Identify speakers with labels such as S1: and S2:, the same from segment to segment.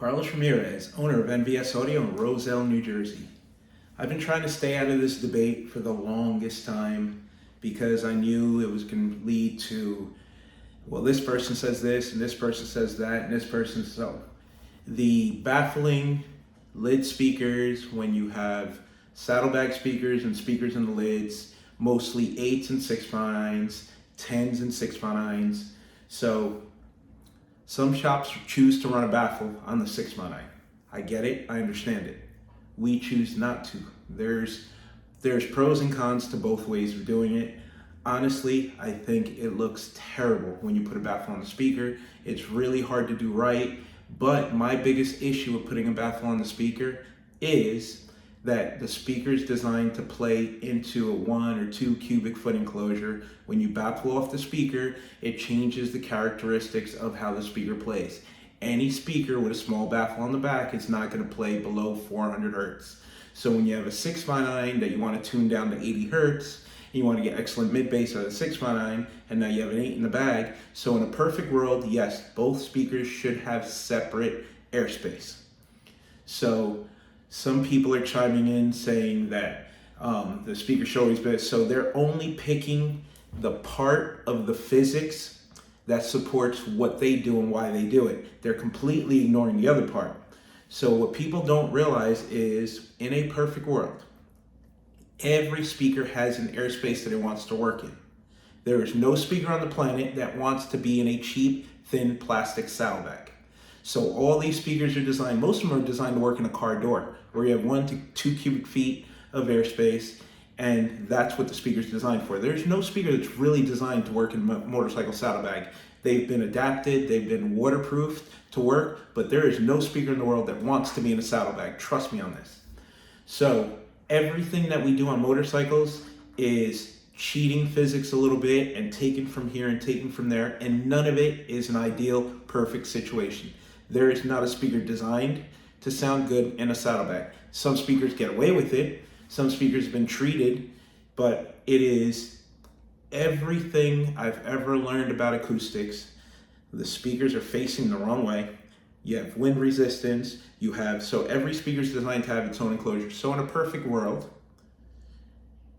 S1: Carlos Ramirez, owner of NVS Audio in Roselle, New Jersey. I've been trying to stay out of this debate for the longest time because I knew it was going to lead to, well, this person says this and this person says that and this person so. The baffling lid speakers, when you have saddlebag speakers and speakers in the lids, mostly 8s and 6x9s, 10s and 6x9s. So some shops choose to run a baffle on the 6x9. I get it, I understand it. We choose not to. There's pros and cons to both ways of doing it. Honestly, I think it looks terrible when you put a baffle on the speaker. It's really hard to do right, but my biggest issue with putting a baffle on the speaker is that the speaker is designed to play into a 1 or 2 cubic foot enclosure. When you baffle off the speaker, it changes the characteristics of how the speaker plays. Any speaker with a small baffle on the back is not going to play below 400 hertz. So when you have a 6x9 that you want to tune down to 80 hertz, you want to get excellent mid bass out of the 6x9, and now you have an 8 in the bag. So in a perfect world, yes, both speakers should have separate airspace. So some people are chiming in saying that the speaker should always be, so they're only picking the part of the physics that supports what they do and why they do it. They're completely ignoring the other part. So what people don't realize is, in a perfect world, every speaker has an airspace that it wants to work in. There is no speaker on the planet that wants to be in a cheap, thin plastic saddlebag. So all these speakers are designed, most of them are designed to work in a car door, where you have 1 to 2 cubic feet of airspace, and that's what the speaker is designed for. There's no speaker that's really designed to work in a motorcycle saddlebag. They've been adapted, they've been waterproofed to work, but there is no speaker in the world that wants to be in a saddlebag. Trust me on this. So everything that we do on motorcycles is cheating physics a little bit and taken from here and taken from there, and none of it is an ideal, perfect situation. There is not a speaker designed to sound good in a saddlebag. Some speakers get away with it, some speakers have been treated, but it is everything I've ever learned about acoustics. The speakers are facing the wrong way. You have wind resistance, so every speaker is designed to have its own enclosure. So in a perfect world,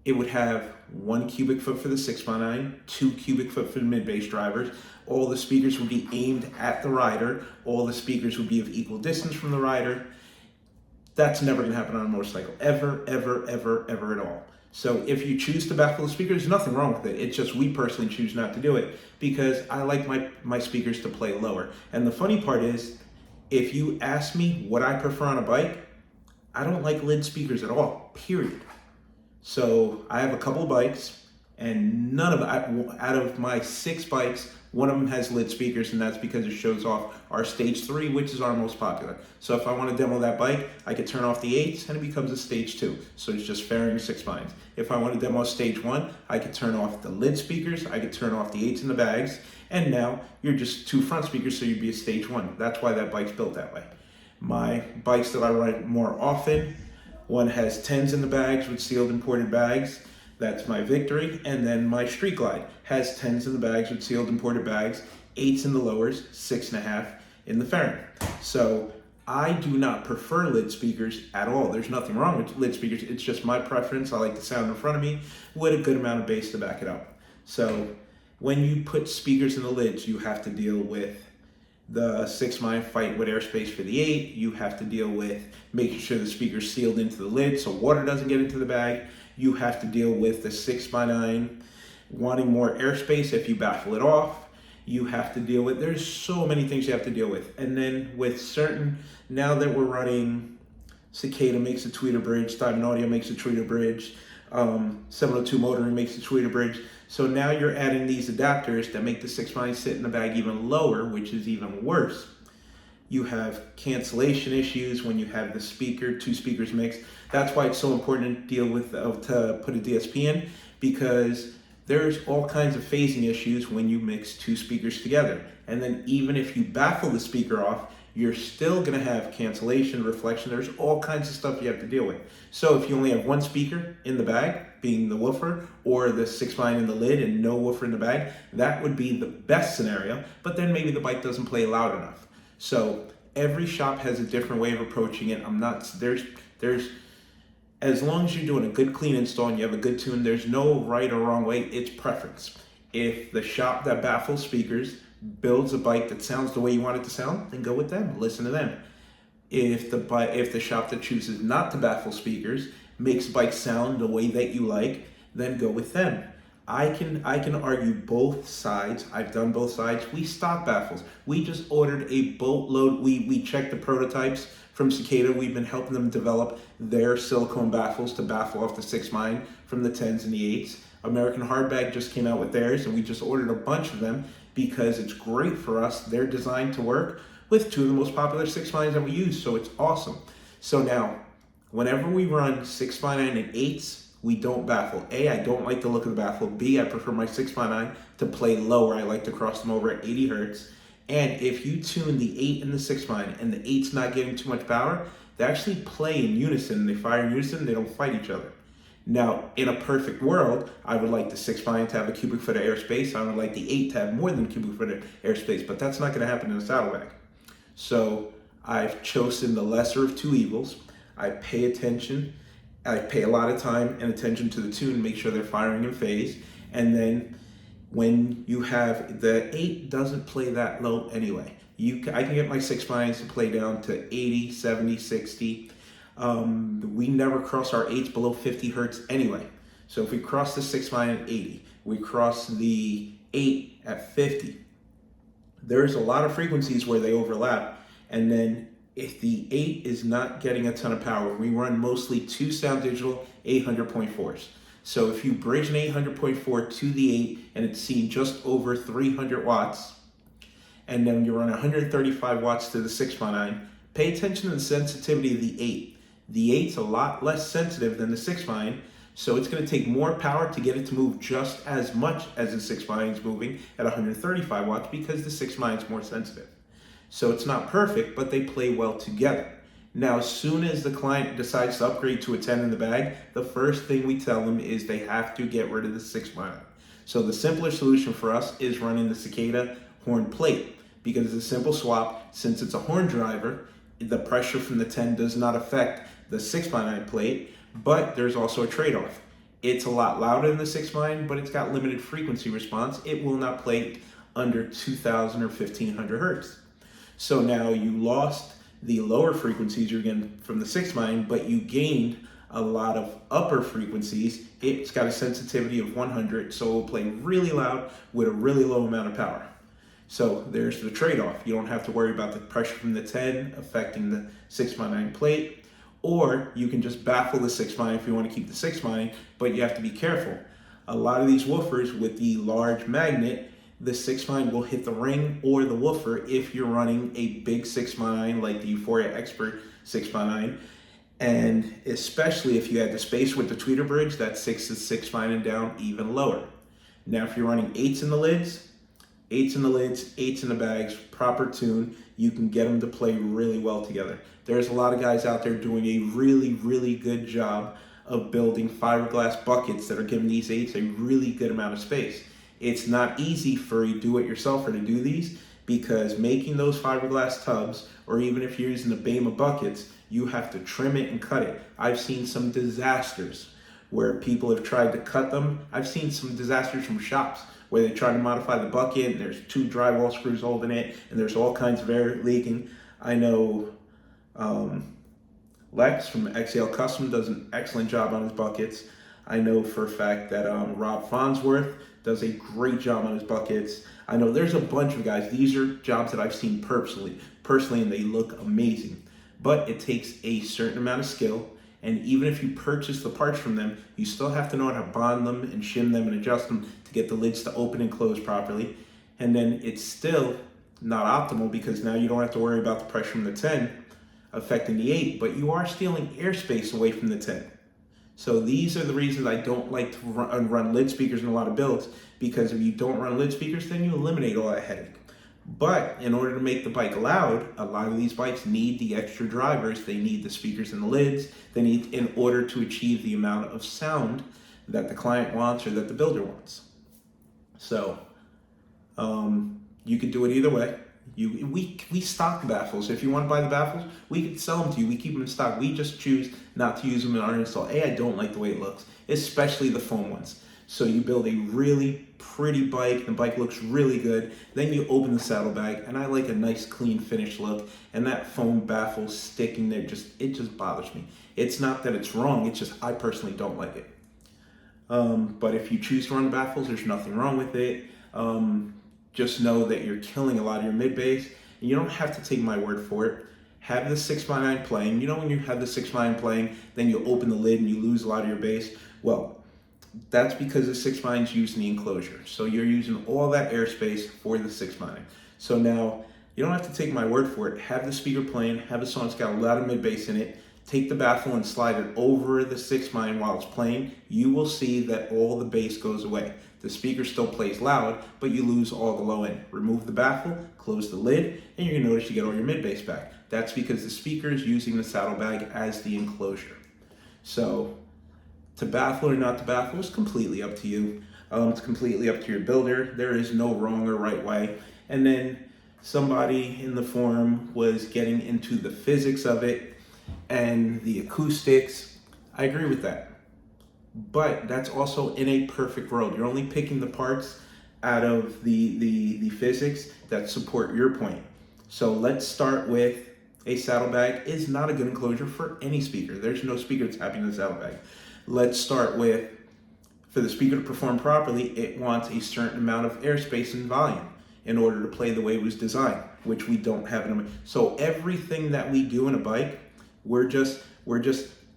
S1: it would have 1 cubic foot for the 6x9, 2 cubic foot for the mid-bass drivers. All the speakers would be aimed at the rider. All the speakers would be of equal distance from the rider. That's never going to happen on a motorcycle, ever, ever, ever, ever at all. So if you choose to baffle the speaker, there's nothing wrong with it. It's just we personally choose not to do it because I like my speakers to play lower. And the funny part is, if you ask me what I prefer on a bike, I don't like lid speakers at all, period. So I have a couple of bikes, and out of my 6 bikes, one of them has lid speakers, and that's because it shows off our stage 3, which is our most popular. So if I want to demo that bike, I could turn off the 8s and it becomes a stage 2. So it's just fairing 6x9s. If I want to demo stage 1, I could turn off the lid speakers, I could turn off the 8s in the bags, and now you're just 2 front speakers, so you'd be a stage 1. That's why that bike's built that way. My bikes that I ride more often, one has 10s in the bags with sealed imported bags. That's my Victory. And then my Street Glide has 10s in the bags with sealed imported bags, 8s in the lowers, 6.5 in the fairing. So I do not prefer lid speakers at all. There's nothing wrong with lid speakers. It's just my preference. I like the sound in front of me with a good amount of bass to back it up. So when you put speakers in the lids, you have to deal with the 6x9 fight with airspace for the 8. You have to deal with making sure the speaker's sealed into the lid so water doesn't get into the bag. You have to deal with the 6x9 wanting more airspace if you baffle it off. You have to deal with, there's so many things you have to deal with. And then with certain, now that we're running, Cicada makes a tweeter bridge, Diamond Audio makes a tweeter bridge, 702 Motoring makes a tweeter bridge. So now you're adding these adapters that make the 6x9 sit in the bag even lower, which is even worse. You have cancellation issues when you have the speaker, 2 speakers mixed. That's why it's so important to deal with, to put a DSP in, because there's all kinds of phasing issues when you mix 2 speakers together. And then even if you baffle the speaker off, you're still going to have cancellation, reflection. There's all kinds of stuff you have to deal with. So if you only have 1 speaker in the bag, being the woofer, or the 6x9 in the lid and no woofer in the bag, that would be the best scenario. But then maybe the bike doesn't play loud enough. So every shop has a different way of approaching it. I'm not, there's, as long as you're doing a good clean install and you have a good tune, there's no right or wrong way. It's preference. If the shop that baffles speakers builds a bike that sounds the way you want it to sound, then go with them. Listen to them. If the shop that chooses not to baffle speakers makes bikes sound the way that you like, then go with them. I can argue both sides. I've done both sides. We stock baffles. We just ordered a boatload. We checked the prototypes from Cicada. We've been helping them develop their silicone baffles to baffle off the 6-mine from the 10s and the 8s. American Hardbag just came out with theirs, and we just ordered a bunch of them because it's great for us. They're designed to work with 2 of the most popular 6-mines that we use, so it's awesome. So now, whenever we run 6x9 and 8s, we don't baffle. A, I don't like the look of the baffle. B, I prefer my 6x9 to play lower. I like to cross them over at 80 hertz. And if you tune the 8 and the 6x9 and the 8's not getting too much power, they actually play in unison. They fire in unison, they don't fight each other. Now, in a perfect world, I would like the 6x9 to have a cubic foot of airspace. I would like the 8 to have more than a cubic foot of airspace, but that's not going to happen in a saddlebag. So I've chosen the lesser of two evils. I pay attention. I pay a lot of time and attention to the tune, make sure they're firing in phase. And then when you have, the 8 doesn't play that low anyway. I can get my 6x9s to play down to 80, 70, 60. We never cross our 8s below 50 hertz anyway. So if we cross the 6x9 at 80, we cross the 8 at 50. There's a lot of frequencies where they overlap. And then if the 8 is not getting a ton of power, we run mostly 2 sound digital 800.4s. So if you bridge an 800.4 to the 8 and it's seen just over 300 watts, and then you run 135 watts to the 6x9, pay attention to the sensitivity of the 8. The 8's a lot less sensitive than the 6x9, so it's going to take more power to get it to move just as much as the 6x9 is moving at 135 watts because the 6x9 is more sensitive. So it's not perfect, but they play well together. Now, as soon as the client decides to upgrade to a 10 in the bag, the first thing we tell them is they have to get rid of the 6x9. So the simpler solution for us is running the Cicada horn plate because it's a simple swap. Since it's a horn driver, the pressure from the 10 does not affect the 6x9 plate, but there's also a trade-off. It's a lot louder than the 6x9, but it's got limited frequency response. It will not play under 2000 or 1500 hertz. So now you lost the lower frequencies you're getting from the 6x9, but you gained a lot of upper frequencies. It's got a sensitivity of 100, so it will play really loud with a really low amount of power. So there's the trade-off. You don't have to worry about the pressure from the 10 affecting the 6x9 plate, or you can just baffle the 6x9 if you want to keep the 6x9, but you have to be careful. A lot of these woofers with the large magnet, the 6x9 will hit the ring or the woofer if you're running a big 6x9 like the Euphoria Expert 6x9, and especially if you had the space with the tweeter bridge, that 6 is 6x9 and down even lower. Now if you're running 8s in the lids, 8s in the lids, 8s in the bags, proper tune, you can get them to play really well together. There's a lot of guys out there doing a really, really good job of building fiberglass buckets that are giving these 8s a really good amount of space. It's not easy for a do-it-yourselfer to do these because making those fiberglass tubs, or even if you're using the Bama buckets, you have to trim it and cut it. I've seen some disasters where people have tried to cut them. I've seen some disasters from shops where they try to modify the bucket and there's 2 drywall screws holding it and there's all kinds of air leaking. I know Lex from XL Custom does an excellent job on his buckets. I know for a fact that Rob Farnsworth does a great job on his buckets. I know there's a bunch of guys. These are jobs that I've seen personally, and they look amazing. But it takes a certain amount of skill, and even if you purchase the parts from them, you still have to know how to bond them and shim them and adjust them to get the lids to open and close properly. And then it's still not optimal because now you don't have to worry about the pressure from the 10 affecting the 8, but you are stealing airspace away from the 10. So these are the reasons I don't like to run lid speakers in a lot of builds, because if you don't run lid speakers, then you eliminate all that headache. But in order to make the bike loud, a lot of these bikes need the extra drivers. They need the speakers and the lids. They need in order to achieve the amount of sound that the client wants or that the builder wants. So you could do it either way. We stock the baffles. If you want to buy the baffles, we can sell them to you. We keep them in stock. We just choose not to use them in our install. I don't like the way it looks, especially the foam ones. So you build a really pretty bike, the bike looks really good. Then you open the saddlebag, and I like a nice clean finish look. And that foam baffle sticking there, it just bothers me. It's not that it's wrong, it's just I personally don't like it. But if you choose to run baffles, there's nothing wrong with it. Just know that you're killing a lot of your mid bass, and you don't have to take my word for it. Have the 6x9 playing. You know, when you have the 6x9 playing, then you open the lid and you lose a lot of your bass. Well, that's because the 6x9 is used in the enclosure. So you're using all that airspace for the 6x9. So now you don't have to take my word for it. Have the speaker playing, have a song that's got a lot of mid bass in it. Take the baffle and slide it over the 6x9 while it's playing. You will see that all the bass goes away. The speaker still plays loud, but you lose all the low end. Remove the baffle, close the lid, and you're gonna notice you get all your mid bass back. That's because the speaker is using the saddlebag as the enclosure. So to baffle or not to baffle is completely up to you. It's completely up to your builder. There is no wrong or right way. And then somebody in the forum was getting into the physics of it and the acoustics. I agree with that. But that's also in a perfect world. You're only picking the parts out of the physics that support your point. So let's start with a saddlebag is not a good enclosure for any speaker. There's no speaker that's happy in the saddlebag. Let's start with, for the speaker to perform properly, it wants a certain amount of airspace and volume in order to play the way it was designed, which we don't have in a. So everything that we do in a bike, we're just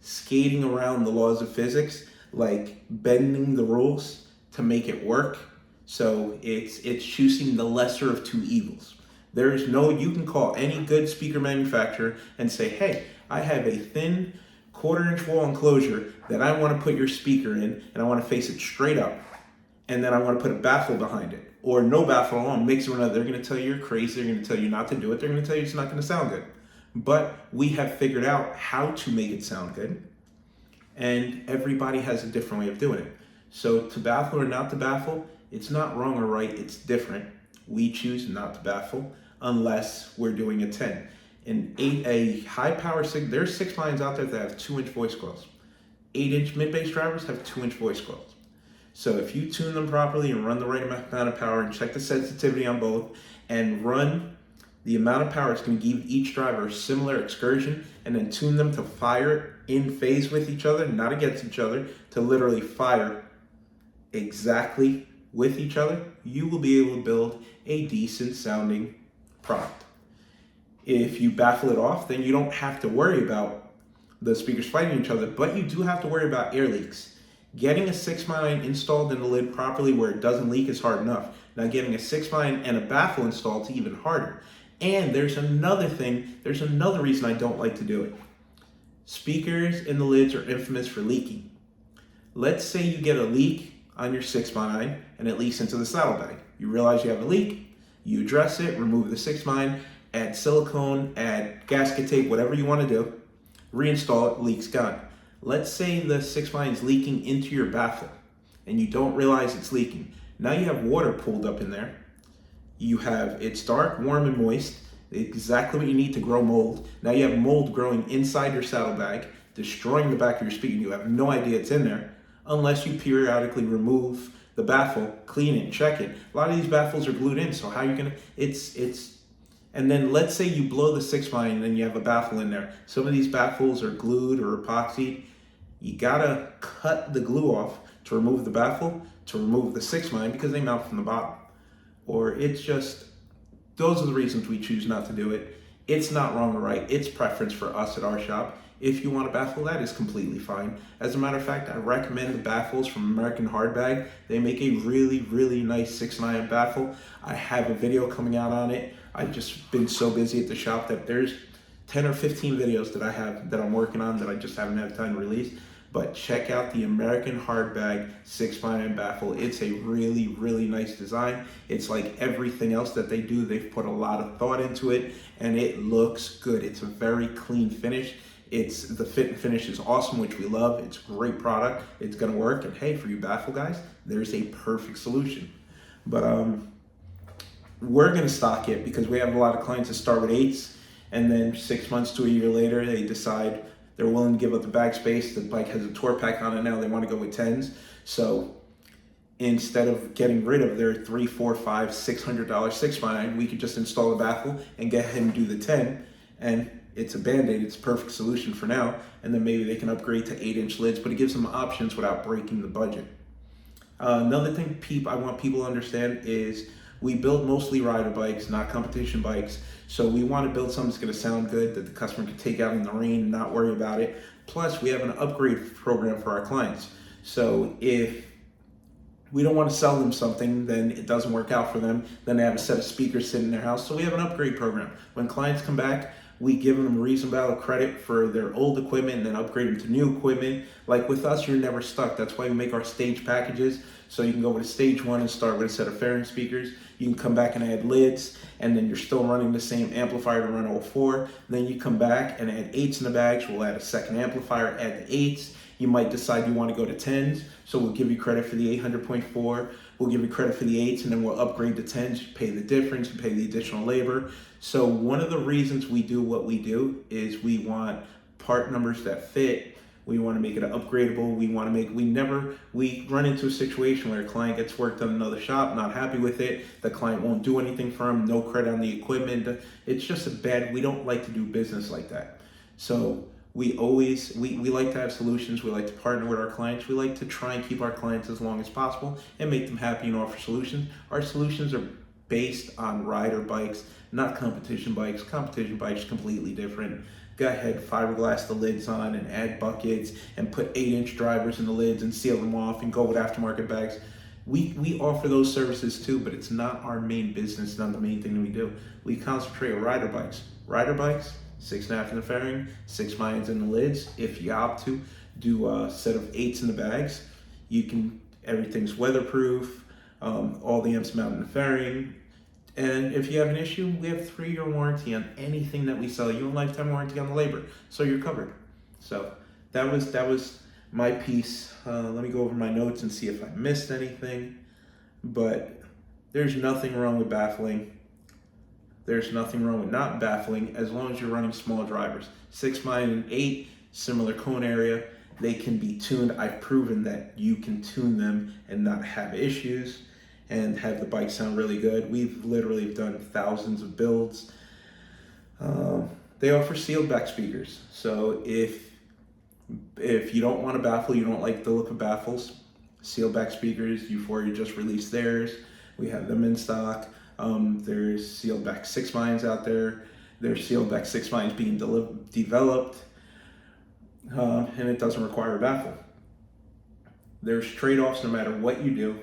S1: skating around the laws of physics, like bending the rules to make it work. So it's choosing the lesser of two evils. There is no, you can call any good speaker manufacturer and say, hey, I have a thin 1/4-inch wall enclosure that I want to put your speaker in, and I want to face it straight up, and then I want to put a baffle behind it, or no baffle at all, mix it with another. They're going to tell you you're crazy. They're going to tell you not to do it. They're going to tell you it's not going to sound good. But we have figured out how to make it sound good, and everybody has a different way of doing it. So to baffle or not to baffle, it's not wrong or right, it's different. We choose not to baffle unless we're doing a 10. A high power, there's 6 lines out there that have 2-inch voice coils. 8-inch mid bass drivers have 2-inch voice coils. So if you tune them properly and run the right amount of power and check the sensitivity on both and run the amount of power it's going to give each driver a similar excursion, and then tune them to fire in phase with each other, not against each other, to literally fire exactly with each other, you will be able to build a decent sounding product. If you baffle it off, then you don't have to worry about the speakers fighting each other, but you do have to worry about air leaks. Getting a 6x9 installed in the lid properly where it doesn't leak is hard enough. Now getting a 6x9 and a baffle installed is even harder. And there's another reason I don't like to do it. Speakers in the lids are infamous for leaking. Let's say you get a leak on your 6x9 and it leaks into the saddlebag. You realize you have a leak, you address it, remove the 6x9, add silicone, add gasket tape, whatever you want to do, reinstall it, leak's gone. Let's say the 6x9 is leaking into your baffle and you don't realize it's leaking. Now you have water pooled up in there. It's dark, warm, and moist, exactly what you need to grow mold. Now you have mold growing inside your saddlebag, destroying the back of your speaker. You have no idea it's in there unless you periodically remove the baffle, clean it, check it. A lot of these baffles are glued in, so how are you gonna, and then let's say you blow the 6x9 and then you have a baffle in there. Some of these baffles are glued or epoxied. You gotta cut the glue off to remove the baffle, to remove the 6x9 because they mount from the bottom. Or those are the reasons we choose not to do it. It's not wrong or right, it's preference for us at our shop. If you want a baffle, that is completely fine. As a matter of fact, I recommend the baffles from American Hardbag. They make a really, really nice 6x9 baffle. I have a video coming out on it. I've just been so busy at the shop that there's 10 or 15 videos that I have that I'm working on that I just haven't had time to release. But check out the American Hardbag 6x9 baffle. It's a really, really nice design. It's like everything else that they do. They've put a lot of thought into it and it looks good. It's a very clean finish. The fit and finish is awesome, which we love. It's a great product. It's gonna work. And hey, for you baffle guys, there's a perfect solution. But we're going to stock it because we have a lot of clients that start with 8s, and then 6 months to a year later, they decide they're willing to give up the bag space. The bike has a tour pack on it now. They want to go with 10s. So instead of getting rid of their $300, $400, $500, $600 6x9, we could just install a baffle and go ahead and do the 10. And it's a band-aid. It's a perfect solution for now. And then maybe they can upgrade to 8-inch lids, but it gives them options without breaking the budget. Another thing I want people to understand is we build mostly rider bikes, not competition bikes. So we want to build something that's going to sound good, that the customer can take out in the rain and not worry about it. Plus, we have an upgrade program for our clients. So if we don't want to sell them something, then it doesn't work out for them, then they have a set of speakers sitting in their house. So we have an upgrade program. When clients come back, we give them a reasonable amount of credit for their old equipment and then upgrade them to new equipment. Like with us, you're never stuck. That's why we make our stage packages. So you can go with a stage 1 and start with a set of fairing speakers. You can come back and add lids, and then you're still running the same amplifier to run all 4. And then you come back and add 8s in the bags. We'll add a second amplifier, add the 8s. You might decide you want to go to 10s, so we'll give you credit for the 800.4. We'll give you credit for the 8s, and then we'll upgrade to 10s. You pay the difference, you pay the additional labor. So one of the reasons we do what we do is we want part numbers that fit. We want to make it upgradable. We run into a situation where a client gets work done in another shop, not happy with it. The client won't do anything for him, no credit on the equipment. It's just we don't like to do business like that. So we like to have solutions. We like to partner with our clients. We like to try and keep our clients as long as possible and make them happy and offer solutions. Our solutions are based on rider bikes, not competition bikes. Competition bikes are completely different. Go ahead, fiberglass the lids on and add buckets and put 8-inch drivers in the lids and seal them off and go with aftermarket bags. We offer those services too, but it's not our main business, not the main thing that we do. We concentrate on rider bikes. Rider bikes, 6.5 in the fairing, 6x9s in the lids. If you opt to do a set of 8s in the bags, everything's weatherproof, all the amps mount in the fairing. And if you have an issue, we have 3-year warranty on anything that we sell you, and lifetime warranty on the labor, so you're covered. So that was my piece. Let me go over my notes and see if I missed anything. But there's nothing wrong with baffling. There's nothing wrong with not baffling as long as you're running small drivers. 6x9 and 8, similar cone area, they can be tuned. I've proven that you can tune them and not have issues and have the bike sound really good. We've literally done thousands of builds. They offer sealed back speakers. So if you don't want a baffle, you don't like the look of baffles, sealed back speakers, Euphoria just released theirs. We have them in stock. There's sealed back 6x9s out there. There's sealed back 6x9s being developed, and it doesn't require a baffle. There's trade-offs no matter what you do.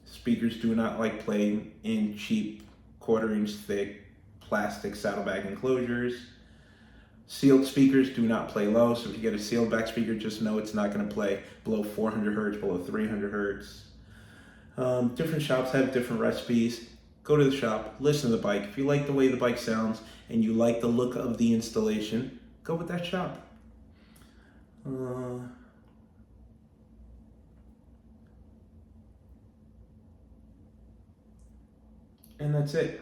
S1: Speakers do not like playing in cheap 1/4-inch thick plastic saddlebag enclosures. Sealed speakers do not play low, so if you get a sealed back speaker, just know it's not going to play below 400 hertz, below 300 hertz. Different shops have different recipes. Go to the shop, listen to the bike. If you like the way the bike sounds and you like the look of the installation, go with that shop. And that's it.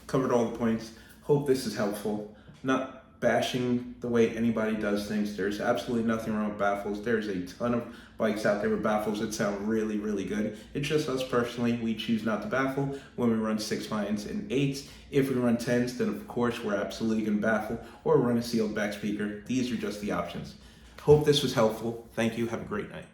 S1: Covered all the points. Hope this is helpful. Not bashing the way anybody does things. There's absolutely nothing wrong with baffles. There's a ton of bikes out there with baffles that sound really, really good. It's just us personally, we choose not to baffle when we run 6x9s and 8s. If we run 10s, then of course we're absolutely going to baffle or run a sealed back speaker. These are just the options. Hope this was helpful. Thank you. Have a great night.